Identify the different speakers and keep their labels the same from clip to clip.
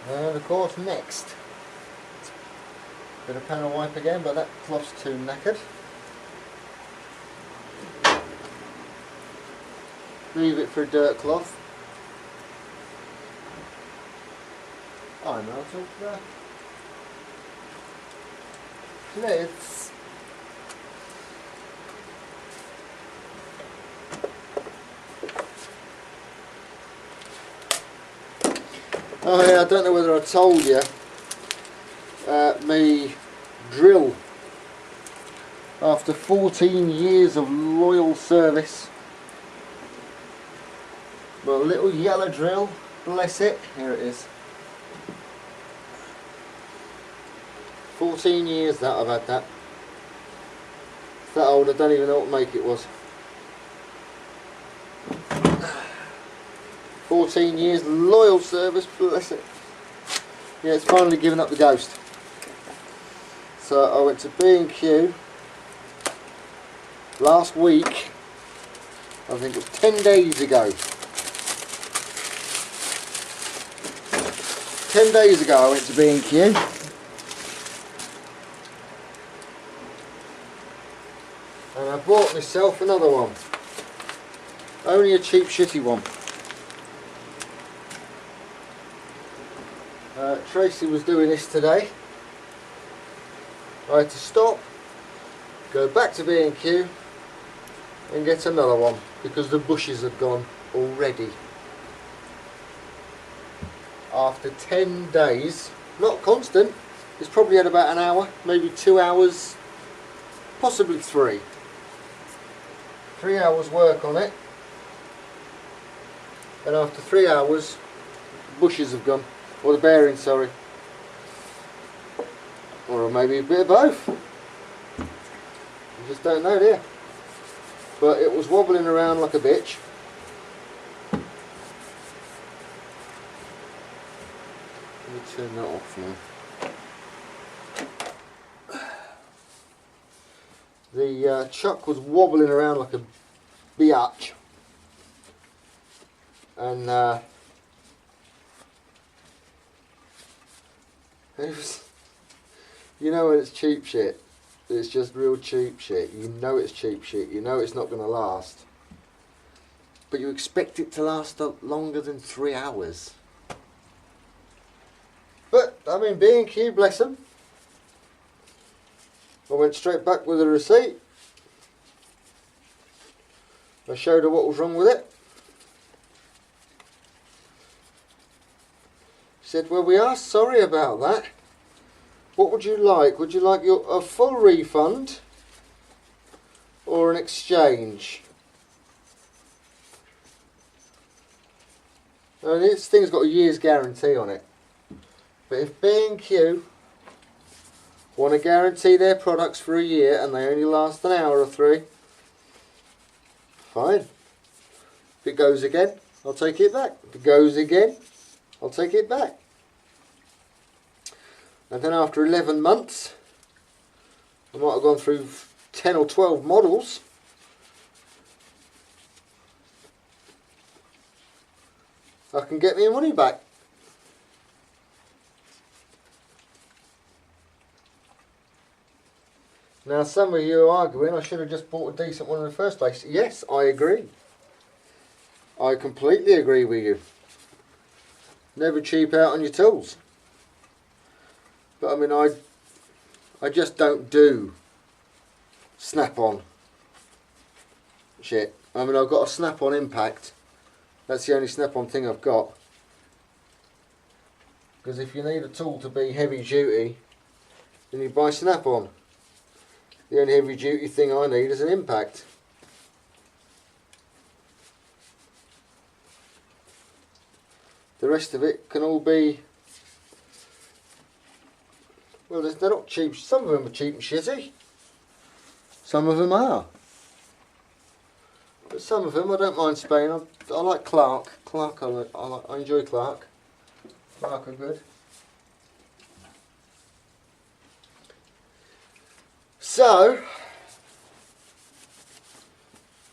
Speaker 1: And of course next, bit of panel wipe again, but that cloth's too knackered. Leave it for a dirt cloth. I know what I'm talking about. Lids. Oh yeah, I don't know whether I told you, me drill, after 14 years of loyal service, my little yellow drill, bless it, here it is. 14 years that I've had that. It's that old I don't even know what make it was. 14 years loyal service, bless it. Yeah, it's finally given up the ghost. So I went to B&Q last week, I think it was 10 days ago. 10 days ago I went to B&Q. And I bought myself another one. Only a cheap shitty one. Tracy was doing this today. I had to stop, go back to B&Q and get another one because the bushes had gone already. After 10 days, not constant, it's probably had about an hour, maybe 2 hours, possibly 3. 3 hours work on it, and after 3 hours, bushes have gone. Or the bearing, sorry. Or maybe a bit of both. You just don't know, do you? But it was wobbling around like a bitch. Let me turn that off now. The chuck was wobbling around like a biatch. And it was, you know when it's cheap shit, it's just real cheap shit. You know it's cheap shit, you know it's not going to last. But you expect it to last longer than 3 hours. But, I mean, B&Q, bless them. I went straight back with a receipt. I showed her what was wrong with it. She said, well, we are sorry about that. What would you like? Would you like a full refund or an exchange? Now, this thing's got a year's guarantee on it. But if B&Q want to guarantee their products for a year and they only last an hour or 3, fine. If it goes again, I'll take it back. If it goes again, I'll take it back. And then after 11 months, I might have gone through 10 or 12 models. I can get my money back. Now some of you are arguing I should have just bought a decent one in the first place. Yes, I agree. I completely agree with you. Never cheap out on your tools. But I mean, I just don't do snap-on shit. I mean, I've got a snap-on impact. That's the only snap-on thing I've got. Because if you need a tool to be heavy duty, then you buy snap-on. The only heavy duty thing I need is an impact. The rest of it can all be, well, they're not cheap. Some of them are cheap and shitty. Some of them are. But some of them I don't mind Spain. I like Clark. Clark, I enjoy Clark. Clark are good. So,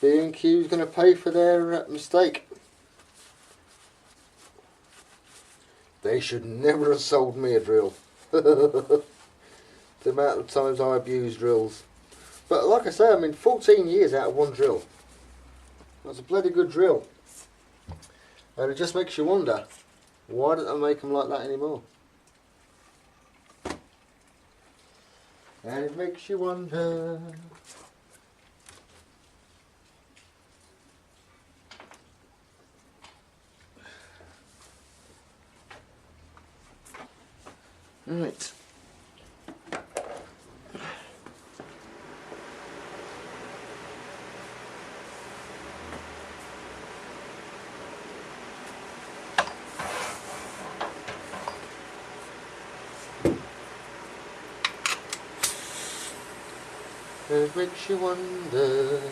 Speaker 1: B&Q's going to pay for their mistake. They should never have sold me a drill. The amount of times I abuse drills. But like I say, I mean 14 years out of one drill. That's a bloody good drill. And it just makes you wonder, why don't they make them like that anymore? And it makes you wonder. Right. It makes you wonder.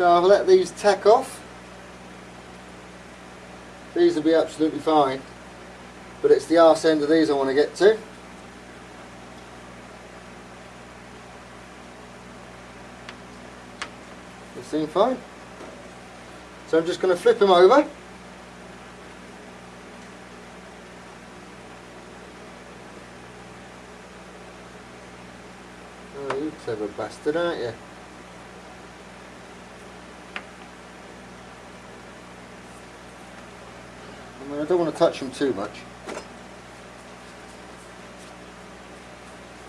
Speaker 1: So I'll let these tack off. These will be absolutely fine, but it's the arse end of these I want to get to. They seem fine. So I'm just going to flip them over. Oh, you clever bastard, aren't you? I mean, I don't want to touch them too much.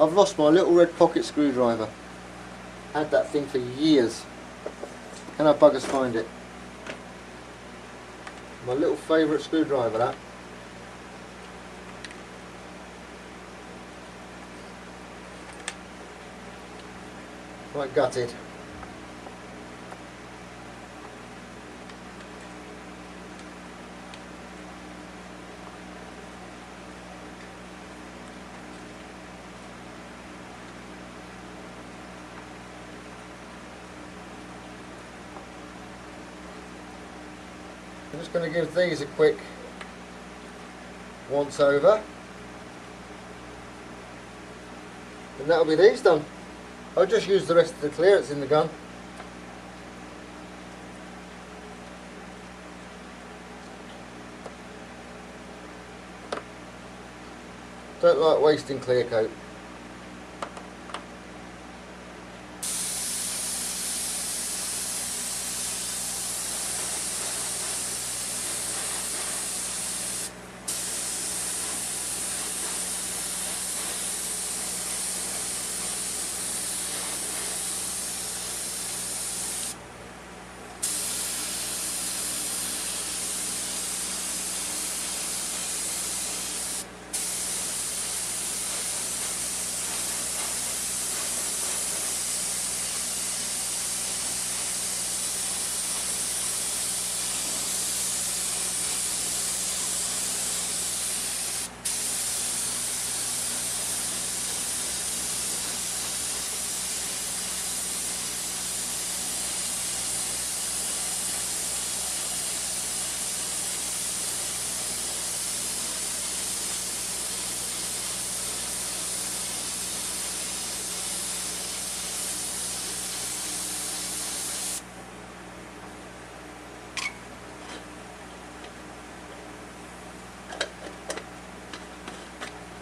Speaker 1: I've lost my little red pocket screwdriver. Had that thing for years. Can our buggers find it? My little favourite screwdriver, that. Quite gutted. I'm just going to give these a quick once over, and that'll be these done. I'll just use the rest of the clearance in the gun. Don't like wasting clear coat.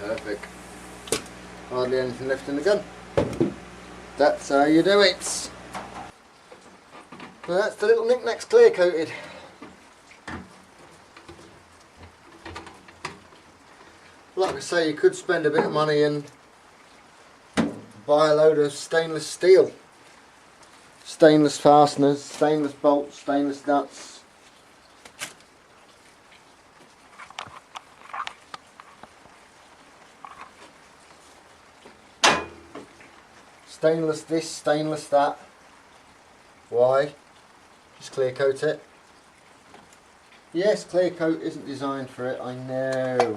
Speaker 1: Perfect. Hardly anything left in the gun. That's how you do it. So that's the little knickknacks clear coated. Like I say, you could spend a bit of money and buy a load of stainless steel. Stainless fasteners, stainless bolts, stainless nuts. Stainless this, stainless that. Why? Just clear coat it. Yes, clear coat isn't designed for it, I know.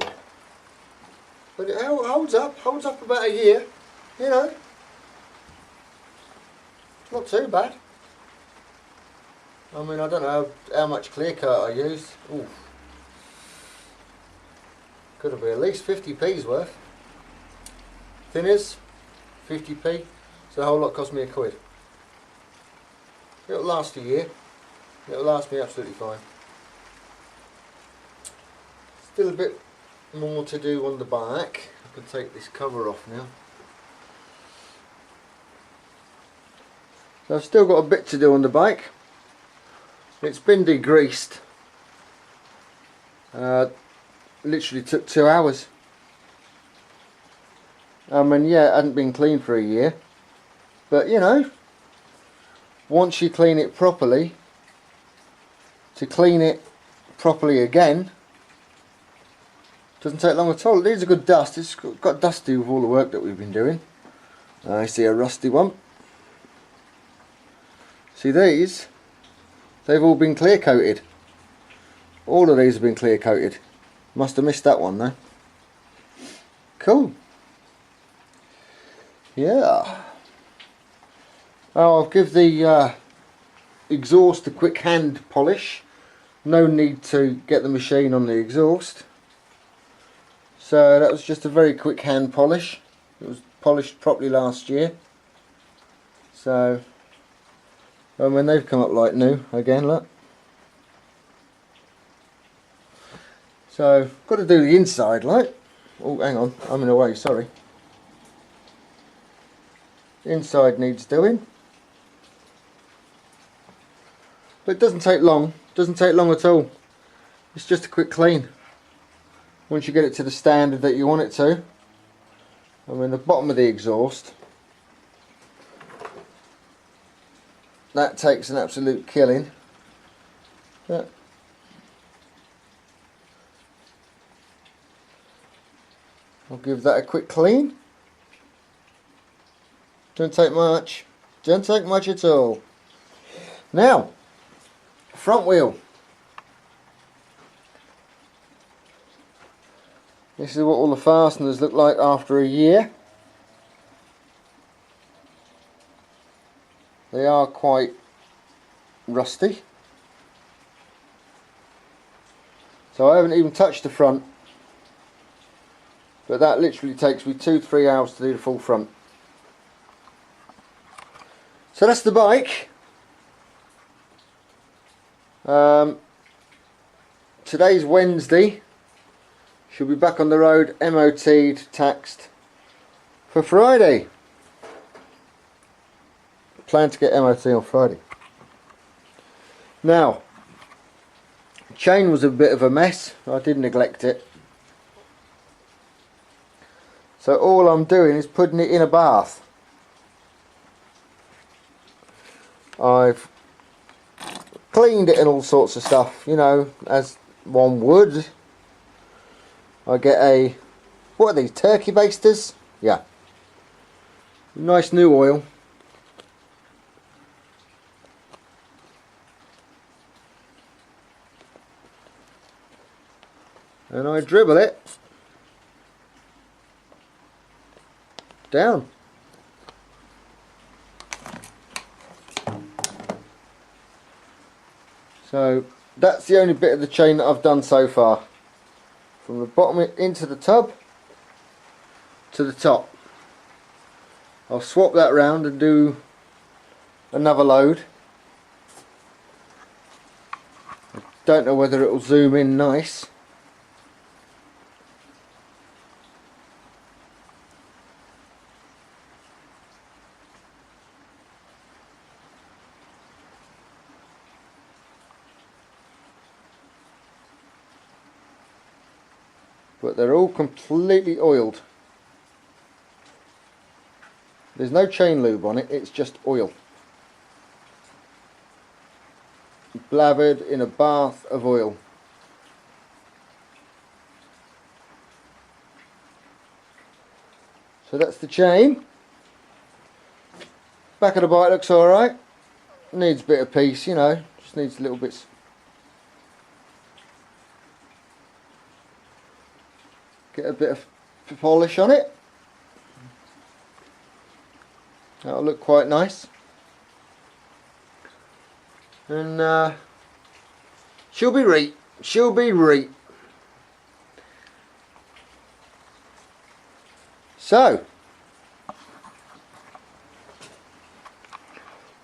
Speaker 1: But it holds up about a year, you know. Not too bad. I mean, I don't know how much clear coat I used. Ooh. Could have been at least 50p's worth. Thinners, 50p. So the whole lot cost me £1. It'll last a year. It'll last me absolutely fine. Still a bit more to do on the back. I can take this cover off now. So I've still got a bit to do on the bike. It's been degreased. Literally took 2 hours. I mean, yeah, it hadn't been cleaned for a year. But you know, once you clean it properly, to clean it properly again doesn't take long at all. It needs a good dust. It's got dusty with all the work that we've been doing. I see a rusty one. See these? They've all been clear coated. All of these have been clear coated. Must have missed that one though. Cool. Yeah. Oh, I'll give the exhaust a quick hand polish. No need to get the machine on the exhaust. So that was just a very quick hand polish. It was polished properly last year. So, and when they've come up like new again, look. So, got to do the inside, like. Oh, hang on, I'm in the way, sorry. The inside needs doing. But it doesn't take long. Doesn't take long at all. It's just a quick clean. Once you get it to the standard that you want it to. I mean, the bottom of the exhaust, that takes an absolute killing. Yeah. I'll give that a quick clean. Don't take much. Don't take much at all. Now, front wheel. This is what all the fasteners look like after a year. They are quite rusty. So I haven't even touched the front. But that literally takes me 2-3 hours to do the full front. So that's the bike. Today's Wednesday. She'll be back on the road, MOT'd, taxed for Friday. Plan to get MOT on Friday. Now, chain was a bit of a mess. I did neglect it. So all I'm doing is putting it in a bath. I've cleaned it and all sorts of stuff, you know, as one would. I get a, what are these, turkey basters? Yeah. Nice new oil. And I dribble it down. So that's the only bit of the chain that I've done so far. From the bottom into the tub to the top. I'll swap that round and do another load. I don't know whether it will zoom in nice. But they're all completely oiled. There's no chain lube on it, it's just oil. Blathered in a bath of oil. So that's the chain. Back of the bike looks alright. Needs a bit of piece, you know, just needs little bits. Get a bit of polish on it. That'll look quite nice. And she'll be right. She'll be right. So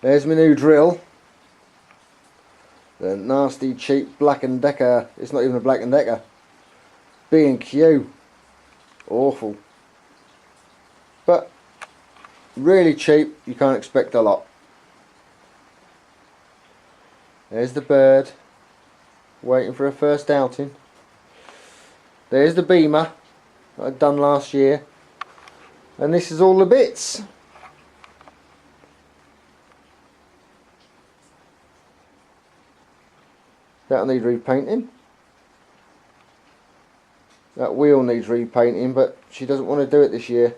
Speaker 1: there's my new drill. The nasty cheap Black & Decker. It's not even a Black & Decker. B&Q. Awful. But really cheap, you can't expect a lot. There's the bird waiting for her first outing. There's the Beamer that I'd done last year. And this is all the bits. That'll need repainting. That wheel needs repainting, but she doesn't want to do it this year.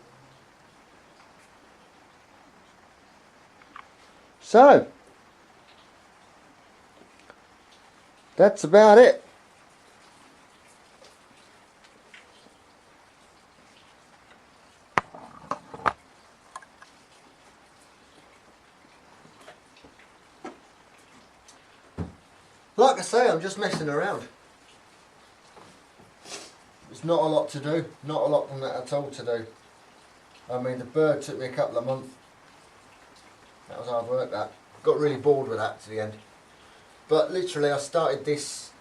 Speaker 1: So that's about it. Like I say, I'm just messing around. It's not a lot to do, not a lot from that at all to do. I mean, the bird took me a couple of months. That was hard work, that. Got really bored with that to the end. But literally I started this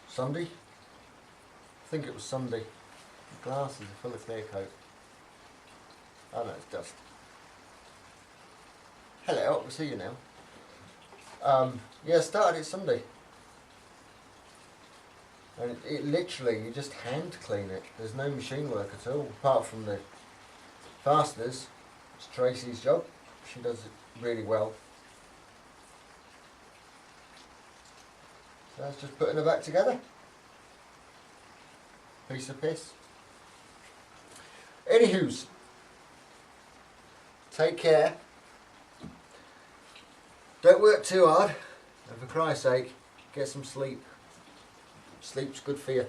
Speaker 1: Sunday. I think it was Sunday. The glasses are full of clear coat. Oh no, it's dust. Hello, I can see you now. Yeah, I started it Sunday. And it literally, you just hand clean it. There's no machine work at all, apart from the fasteners. It's Tracy's job. She does it really well. So it's just putting her back together. Piece of piss. Anywho's, take care. Don't work too hard. And for Christ's sake, get some sleep. Sleep's good for you.